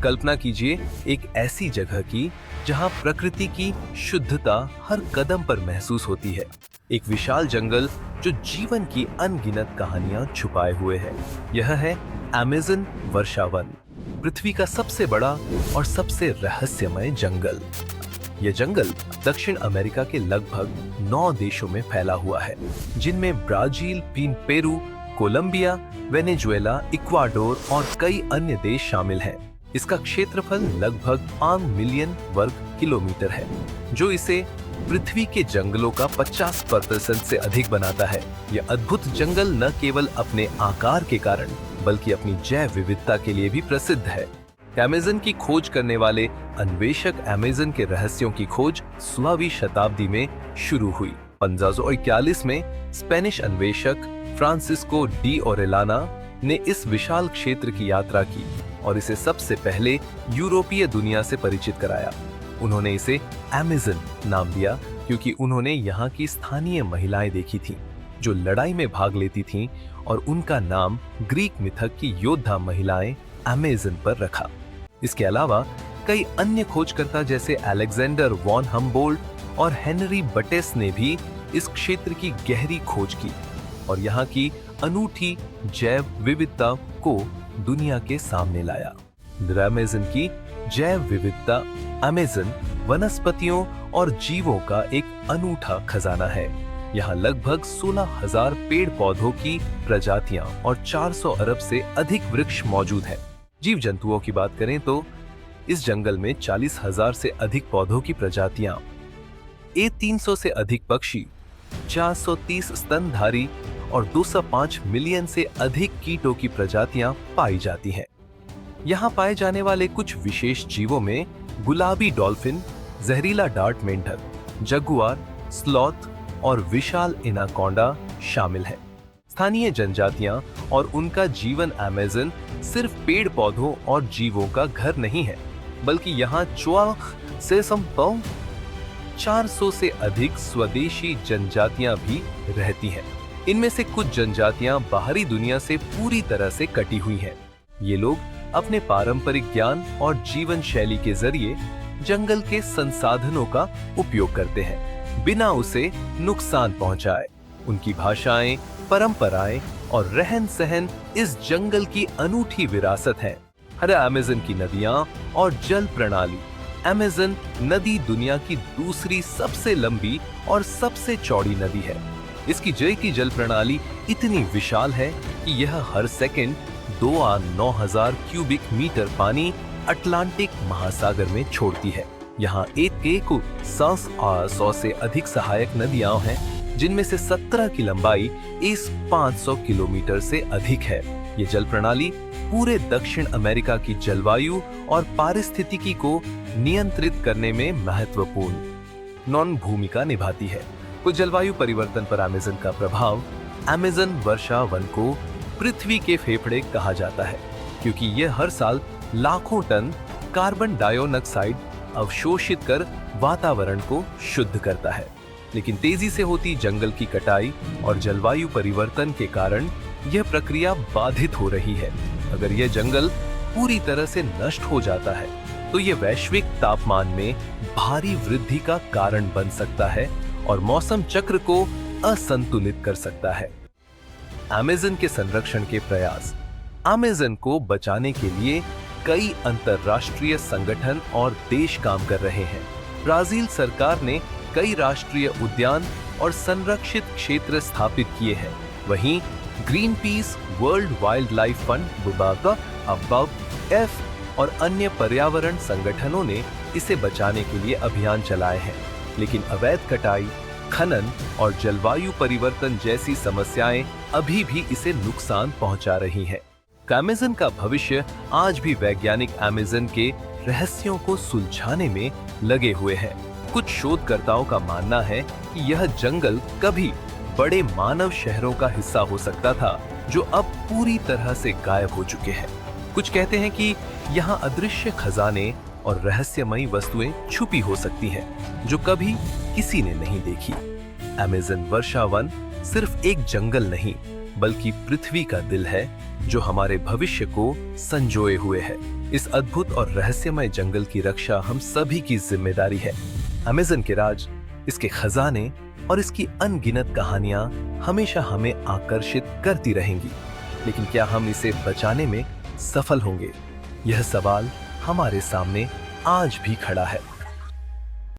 कल्पना कीजिए एक ऐसी जगह की जहां प्रकृति की शुद्धता हर कदम पर महसूस होती है। एक विशाल जंगल जो जीवन की अनगिनत कहानियां छुपाए हुए है। यह है अमेज़न वर्षावन, पृथ्वी का सबसे बड़ा और सबसे रहस्यमय जंगल। यह जंगल दक्षिण अमेरिका के लगभग 9 देशों में फैला हुआ है, जिनमें Brazil, Peru, Colombia, Venezuela, Ecuador और कई अन्य देश शामिल हैं। इसका क्षेत्रफल लगभग 5 मिलियन वर्ग किलोमीटर है, जो इसे पृथ्वी के जंगलों का 50% से अधिक बनाता है। यह अद्भुत जंगल न केवल अपने आकार के कारण बल्कि अपनी जैव विविधता के लिए भी प्रसिद्ध है। अमेज़न की खोज करने वाले अन्वेषक अमेज़न के रहस्यों की खोज 16वीं शताब्दी में शुरू हुई। 1541 में स्पेनिश अन्वेषक फ्रांसिस्को डी ओरेलाना ने इस विशाल क्षेत्र की यात्रा की और इसे सबसे पहले यूरोपीय दुनिया से परिचित कराया। उन्होंने इसे अमेज़न नाम दिया क्योंकि उन्होंने यहाँ की स्थानीय महिलाएं देखी थीं, जो लड़ाई में भाग लेती थीं, और उनका नाम ग्रीक मिथक की योद्धा महिलाएं अमेज़न पर रखा। इसके अलावा कई अन्य खोजकर्ता जैसे अलेक्जेंडर वॉन हम्बोल्ट और हेनरी बटेस ने भी इस क्षेत्र की गहरी खोज की और यहाँ की अनूठी जैव विविधता को दुनिया के सामने लाया। अमेज़न की जैव विविधता अमेज़न वनस्पतियों और जीवों का एक अनूठा खजाना है। यहाँ लगभग 16,000 पेड़ पौधों की प्रजातियां और 400 अरब से अधिक वृक्ष मौजूद हैं। जीव जंतुओं की बात करें तो इस जंगल में 40,000 से अधिक पौधों की प्रजातियां, 300 से अधिक पक्षी, 430 स्तनधारी और 205 मिलियन से अधिक कीटों की प्रजातियां पाई जाती हैं। यहाँ पाए जाने वाले कुछ विशेष जीवों में गुलाबी डॉल्फिन, जहरीला डार्ट मेंढक, जगुआर, स्लॉथ और विशाल एनाकोंडा शामिल है। स्थानीय जनजातियां और उनका जीवन अमेज़न सिर्फ पेड़ पौधों और जीवों का घर नहीं है, बल्कि यहाँ 400 से अधिक स्वदेशी जनजातियां भी रहती हैं। इनमें से कुछ जनजातियां बाहरी दुनिया से पूरी तरह से कटी हुई हैं। ये लोग अपने पारंपरिक ज्ञान और जीवन शैली के जरिए जंगल के संसाधनों का उपयोग करते हैं, बिना उसे नुकसान पहुंचाए। उनकी भाषाएं, परंपराएं और रहन सहन इस जंगल की अनूठी विरासत है। हर अमेज़न की नदियां और जल प्रणाली। अमेज़न नदी दुनिया की दूसरी सबसे लंबी और सबसे चौड़ी नदी है। इसकी जल प्रणाली इतनी विशाल है कि यह हर सेकंड 9,000 क्यूबिक मीटर पानी अटलांटिक महासागर में छोड़ती है। यहाँ एक 100 से अधिक सहायक नदियां हैं, जिनमें से 17 की लंबाई इस 500 किलोमीटर से अधिक है। ये जल प्रणाली पूरे दक्षिण अमेरिका की जलवायु और पारिस्थितिकी को नियंत्रित करने में महत्वपूर्ण भूमिका निभाती है। कुछ जलवायु परिवर्तन पर अमेज़न का प्रभाव। अमेज़न वर्षावन को पृथ्वी के फेफड़े कहा जाता है क्योंकि यह हर साल लाखों टन कार्बन डाइऑक्साइड अवशोषित कर वातावरण को शुद्ध करता है। लेकिन तेजी से होती जंगल की कटाई और जलवायु परिवर्तन के कारण यह प्रक्रिया बाधित हो रही है। अगर यह जंगल पूरी तरह से नष्ट हो जाता है तो यह वैश्विक तापमान में भारी वृद्धि का कारण बन सकता है और मौसम चक्र को असंतुलित कर सकता है। अमेज़न के संरक्षण के प्रयास। अमेज़न को बचाने के लिए कई अंतरराष्ट्रीय संगठन और देश काम कर रहे हैं। ब्राजील सरकार ने कई राष्ट्रीय उद्यान और संरक्षित क्षेत्र स्थापित किए हैं। वहीं green peas, world wild life fund, WWF और अन्य पर्यावरण संगठनों ने इसे बचाने के लिए अभियान चलाए हैं। लेकिन अवैध कटाई, खनन और जलवायु परिवर्तन जैसी समस्याएं अभी भी इसे नुकसान पहुंचा रही हैं। अमेज़न का भविष्य आज भी वैज्ञानिक अमेज़न के रहस्यों को सुलझाने में लगे हुए हैं। कुछ शोधकर्ताओं का मानना है कि यह जंगल कभी बड़े मानव शहरों का हिस्सा हो सकता था, जो अब पूरी तरह से गायब हो चुके हैं। कुछ कहते हैं कि यहाँ अदृश्य खजाने और रहस्यमयी वस्तुएं छुपी हो सकती हैं, जो कभी किसी ने नहीं देखी। अमेज़न वर्षावन सिर्फ एक जंगल नहीं, बल्कि पृथ्वी का दिल है, जो हमारे भविष्य को संजोए हुए है। इस अद्भुत और रहस्यमय जंगल की रक्षा हम सभी की जिम्मेदारी है। अमेज़न के राज, इसके खजाने और इसकी अनगिनत कहानियां हमेशा हमें आकर्षित करती रहेंगी। लेकिन क्या हम इसे बचाने में सफल होंगे? यह सवाल हमारे सामने आज भी खड़ा है।